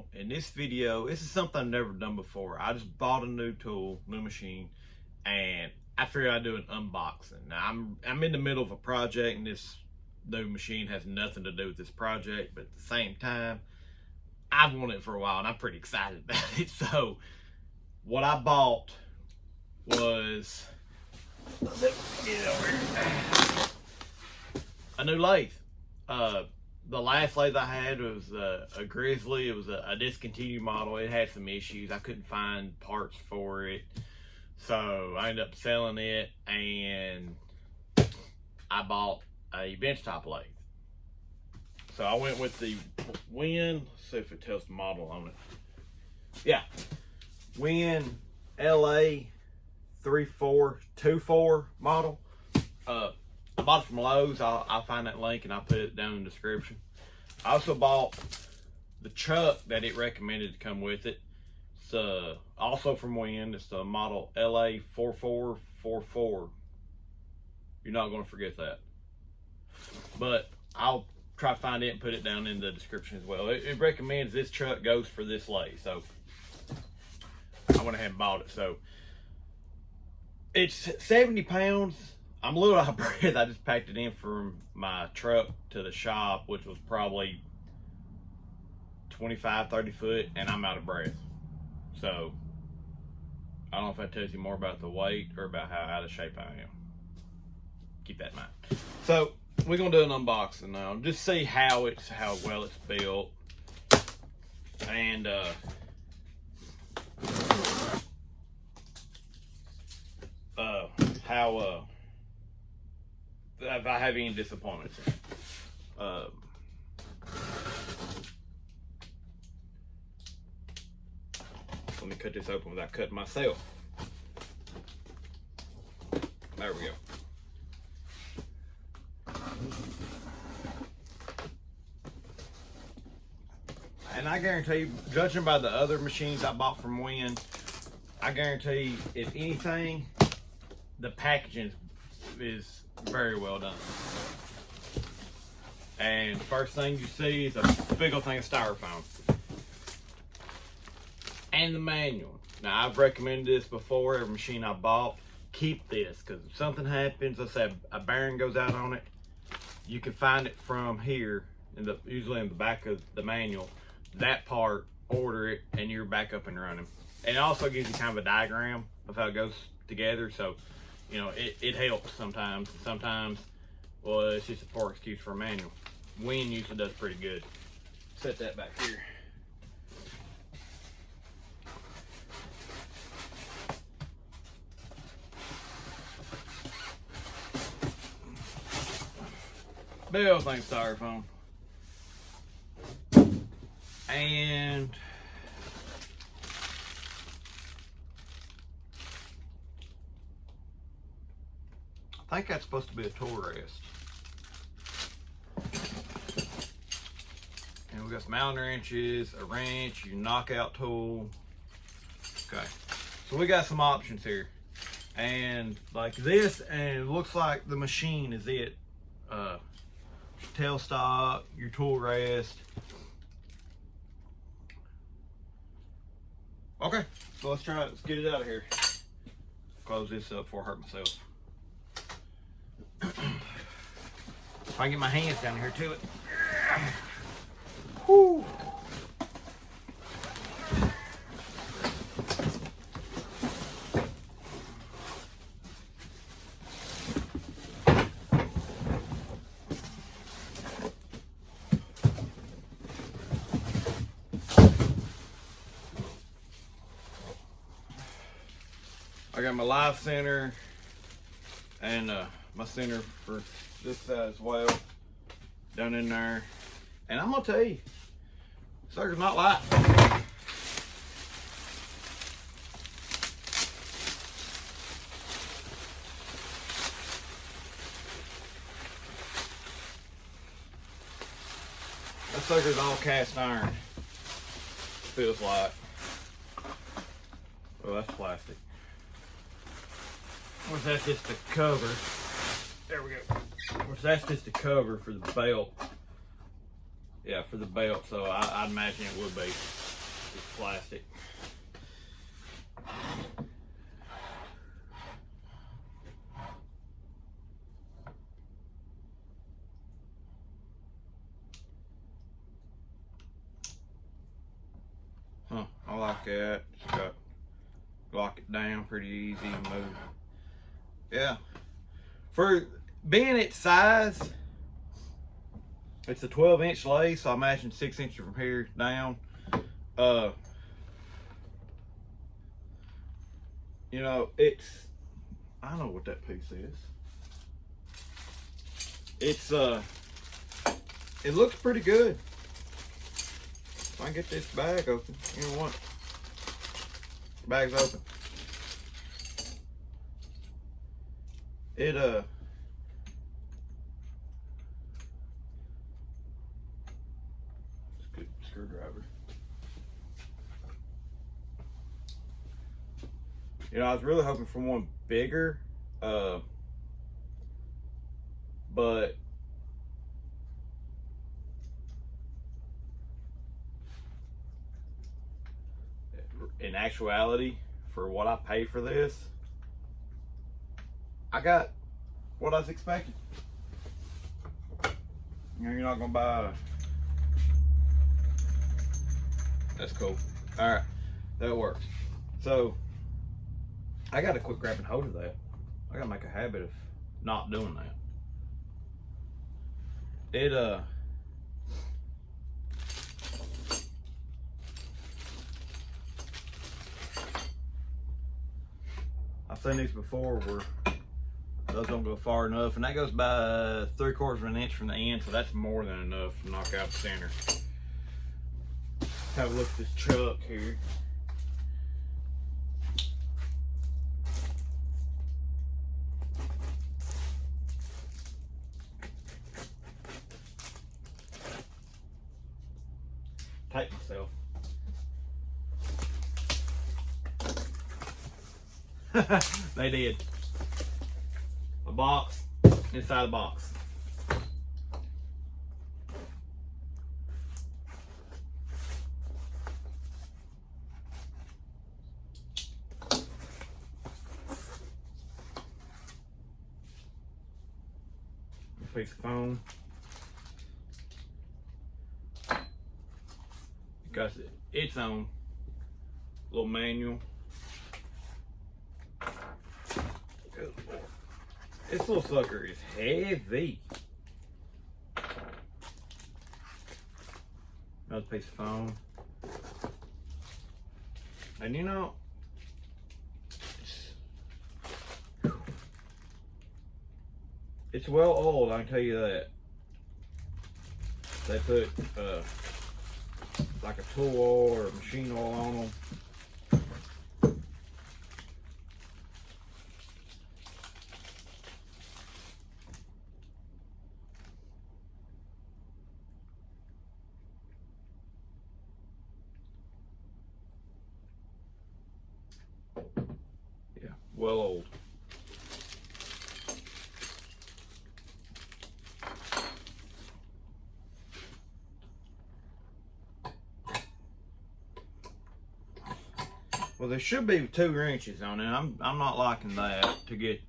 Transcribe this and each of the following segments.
channel. In this video, this is something I've never done before. I just bought a new tool, new machine, and I figured I'd do an unboxing. Now I'm in the middle of a project, and this new machine has nothing to do with this project, but at the same time, I've wanted it for a while and I'm pretty excited about it. So what I bought was a new lathe. The last lathe I had was a Grizzly. It was a discontinued model. It had some issues. I couldn't find parts for it, so I ended up selling it, and I bought a benchtop lathe. So I went with the Win. Let's see if it tells the model on it. Yeah, Win LA 3424 model. I bought it from Lowe's. I'll find that link and I'll put it down in the description. I also bought the chuck that it recommended to come with it. It's also from Win. It's the model LA 4444. You're not going to forget that. But I'll try to find it and put it down in the description as well. It recommends this truck goes for this lathe. So I went ahead and bought it. So it's 70 pounds. I'm a little out of breath. I just packed it in from my truck to the shop, which was probably 25, 30 foot, and I'm out of breath. So I don't know if that tells you more about the weight or about how out of shape I am. Keep that in mind. So we're gonna do an unboxing now, just see how well it's built, and how if I have any disappointments. Let me cut this open without cutting myself. There we go. And I guarantee you, judging by the other machines I bought from Win, I guarantee, if anything, the packaging is very well done. And first thing you see is a big old thing of styrofoam. And the manual. Now, I've recommended this before, every machine I bought. Keep this, because if something happens, let's say a bearing goes out on it, you can find it from here, usually in the back of the manual. That part, order it, and you're back up and running. And it also gives you kind of a diagram of how it goes together, so you know it helps sometimes. Sometimes, well, it's just a poor excuse for a manual. Win usually does pretty good. Set that back here. Big old thing of styrofoam. And I think that's supposed to be a tool rest. And we got some Allen wrenches, a wrench, your knockout tool. Okay, so we got some options here. And like this, and it looks like the machine is it. Tailstock, your tool rest. Okay, so let's try it. Let's get it out of here. Close this up before I hurt myself. If I can get my hands down here to it. Whew. I got my live center and my center for this side as well down in there. And I'm gonna tell you, sucker's not light. That sucker's all cast iron. Feels like. Oh, that's plastic. Of course, that's just the cover. There we go. Of course, that's just the cover for the belt. Yeah, for the belt, so I'd imagine it would be. It's plastic. Huh, I like that. It's got, lock it down pretty easy and move. Yeah. For being its size, it's a 12-inch lathe, so I imagine 6 inches from here down. You know, it's, I know what that piece is. It's it looks pretty good. If I can get this bag open, you know what? Bag's open. It it's a good screwdriver. You know, I was really hoping for one bigger, but in actuality, for what I pay for this, I got what I was expecting. You know, you're not gonna buy. That's cool. All right, that works. So I gotta quit grabbing hold of that. I gotta make a habit of not doing that. It I've seen these before where those don't go far enough, and that goes by 3/4 of an inch from the end, so that's more than enough to knock out the center. Have a look at this chuck here. Take myself. They did. A box inside a box. A piece of foam. Got its own little manual. Good Lord. This little sucker is heavy. Another piece of foam. And you know, it's well oiled, I can tell you that. They put like a tool oil or machine oil on them. Yeah, well oiled. Well, there should be 2 wrenches on it. I'm not liking that to get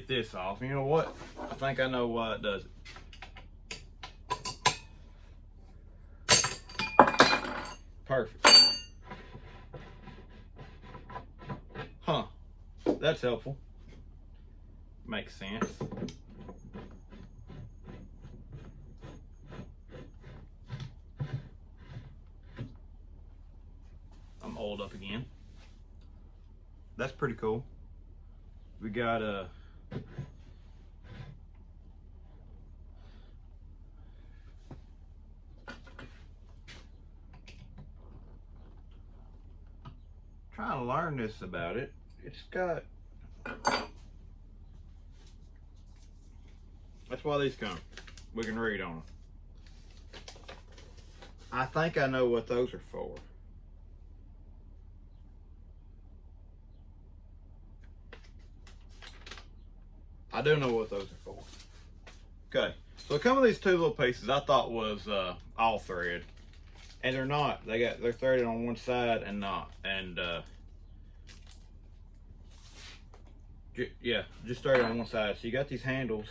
this off. You know what? I think I know why it does it. Perfect. Huh. That's helpful. Makes sense. I'm oiled up again. That's pretty cool. We got a trying to learn this about it. It's got, that's why these come. We can read on them. I think I know what those are for. I do know what those are for. Okay, so some of these 2 little pieces I thought was all thread. and they're not. They're threaded on one side and not. And yeah, just threaded on one side. So you got these handles.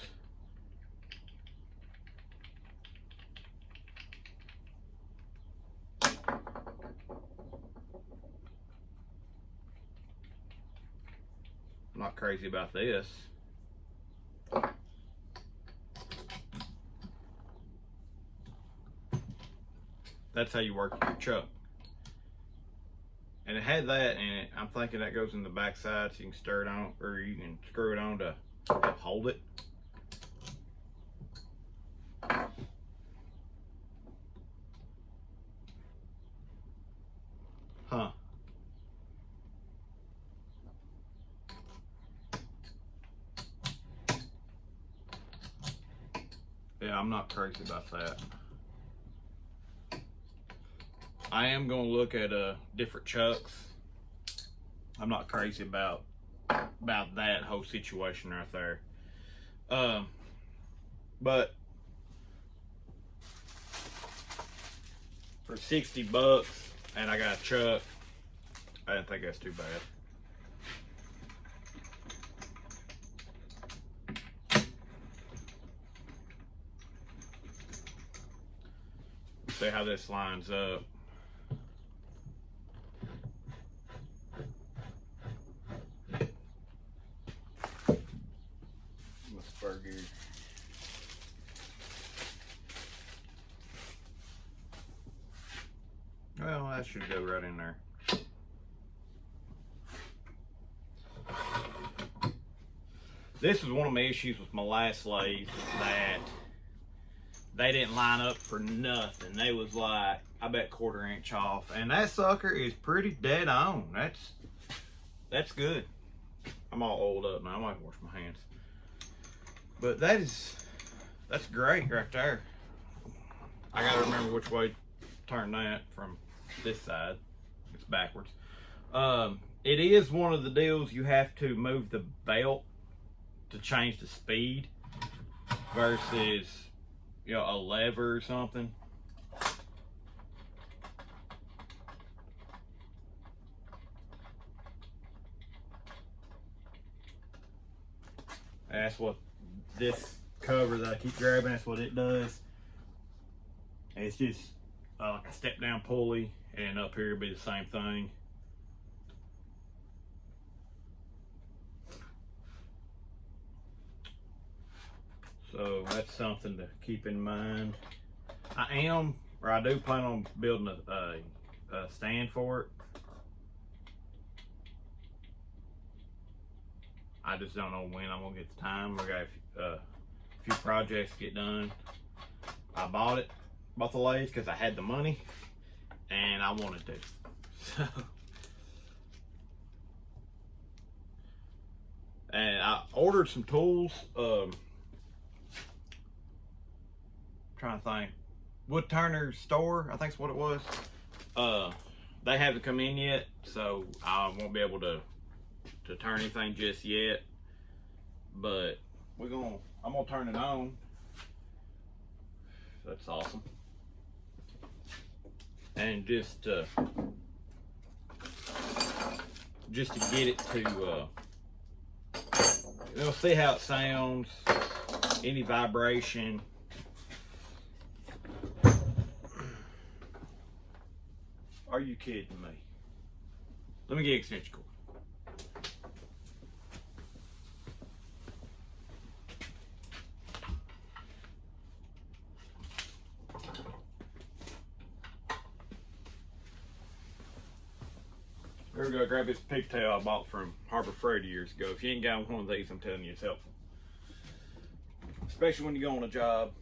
I'm not crazy about this. That's how you work your chuck. And it had that in it. I'm thinking that goes in the back side so you can stir it on, or you can screw it on to help hold it. Huh. Yeah, I'm not crazy about that. I am gonna look at different chucks. I'm not crazy about that whole situation right there. But for 60 bucks and I got a chuck, I didn't think that's too bad. See how this lines up. Spur gear. Well, that should go right in there. This is one of my issues with my last lathe, that they didn't line up for nothing. They was like, I bet 1/4 inch off, and that sucker is pretty dead on. That's good. I'm all oiled up now. I might wash my hands. But that's great right there. I gotta remember which way to turn that from this side. It's backwards. It is one of the deals you have to move the belt to change the speed versus, you know, a lever or something. That's what this cover that I keep grabbing, that's what it does. It's just like a step down pulley, and up here will be the same thing. So that's something to keep in mind. I do plan on building a stand for it. I just don't know when I'm gonna get the time. We got a few projects to get done. I bought the lathe because I had the money and I wanted to. So, and I ordered some tools. Trying to think, Wood Turner's store, I think is what it was. They haven't come in yet, so I won't be able to turn anything just yet. But I'm gonna turn it on. That's awesome. And just to get it to see how it sounds, any vibration. Are you kidding me? Let me get extension cord. There we go. Grab this pigtail I bought from Harbor Freight years ago. If you ain't got one of these, I'm telling you, it's helpful. Especially when you go on a job,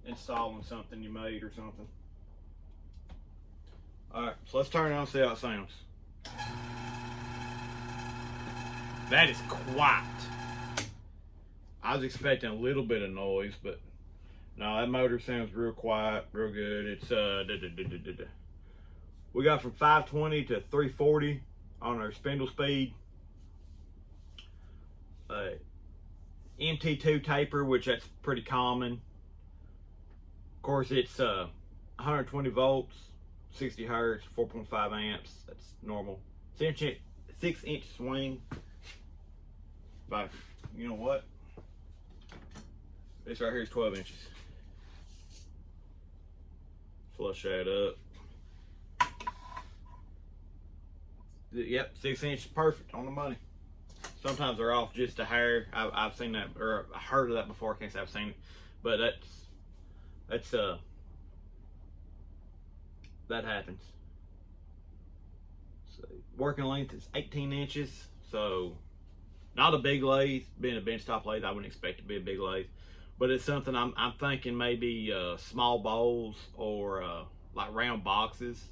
installing something you made or something. Alright, so let's turn it on and see how it sounds. That is quiet. I was expecting a little bit of noise, but no, that motor sounds real quiet, real good. It's we got from 520 to 340 on our spindle speed. MT2 taper, which that's pretty common. Of course, it's 120 volts, 60 hertz, 4.5 amps. That's normal. 6-inch swing. But you know what? This right here is 12 inches. Flush that up. Yep, 6 inches, perfect, on the money. Sometimes they're off just a hair. I've seen that, or I heard of that before. I can't say I've seen it, but that happens. So working length is 18 inches. So not a big lathe. Being a benchtop lathe, I wouldn't expect it to be a big lathe, but it's something I'm thinking maybe small bowls or like round boxes.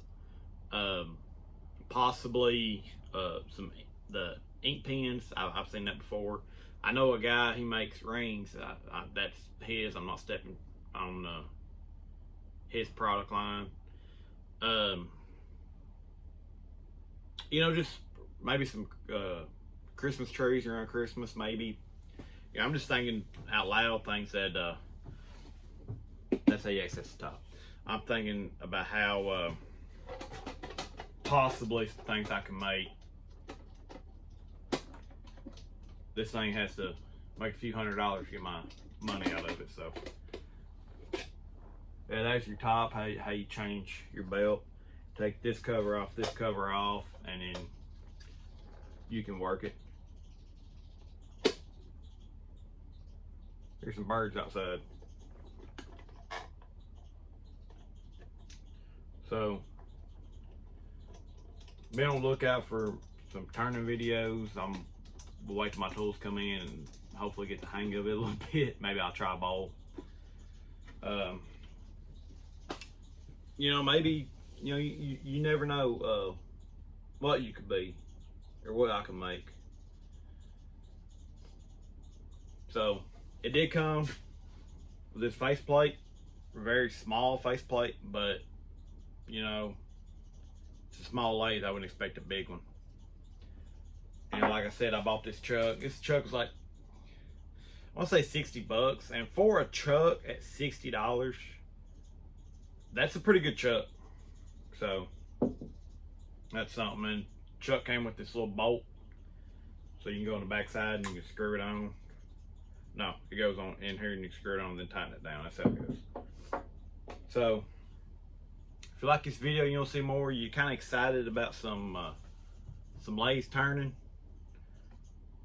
Possibly the ink pens. I've seen that before. I know a guy, he makes rings. That's his. I'm not stepping on his product line. You know, just maybe some Christmas trees around Christmas, maybe. Yeah, I'm just thinking out loud things that that's how you access the top. I'm thinking about how possibly some things I can make. This thing has to make a few $100s to get my money out of it. So yeah, that's your top. How you change your belt. Take this cover off, and then you can work it. There's some birds outside. So be on the lookout for some turning videos. We'll wait till my tools come in and hopefully get the hang of it a little bit. Maybe I'll try a bowl. You know, maybe, you know, you never know what you could be or what I can make. So it did come with this faceplate, very small faceplate, but you know, it's a small lathe. I wouldn't expect a big one. And like I said, I bought this chuck. This chuck was like, I want to say 60 bucks, and for a chuck at $60, that's a pretty good chuck. So that's something. And chuck came with this little bolt, so you can go on the back side and you can screw it on. No, it goes on in here and you screw it on and then tighten it down. That's how it goes. So if you like this video, you want to see more, you're kind of excited about some lathes turning,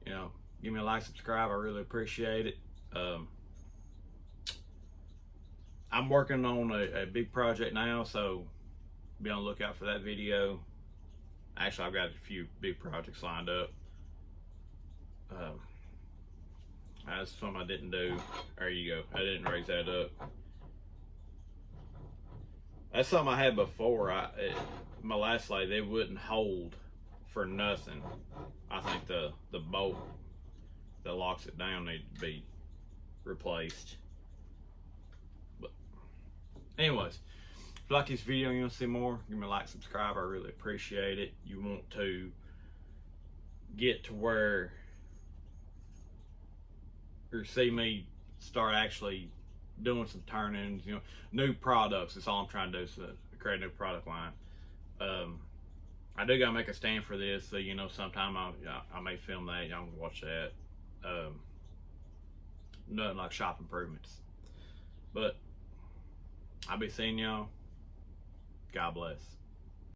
you know, give me a like, subscribe. I really appreciate it. I'm working on a big project now, so be on the lookout for that video. Actually, I've got a few big projects lined up. That's something I didn't do. There you go. I didn't raise that up. That's something I had before. My last lathe, they wouldn't hold for nothing. I think the bolt that locks it down needs to be replaced. But anyways, if you like this video and you want to see more, give me a like, subscribe. I really appreciate it. You want to get to where or see me start actually doing some turn-ins, you know, new products. That's all I'm trying to do, so create a new product line. I do gotta make a stand for this, so you know, sometime I may film that. Y'all can watch that. Nothing like shop improvements, but I'll be seeing y'all. God bless.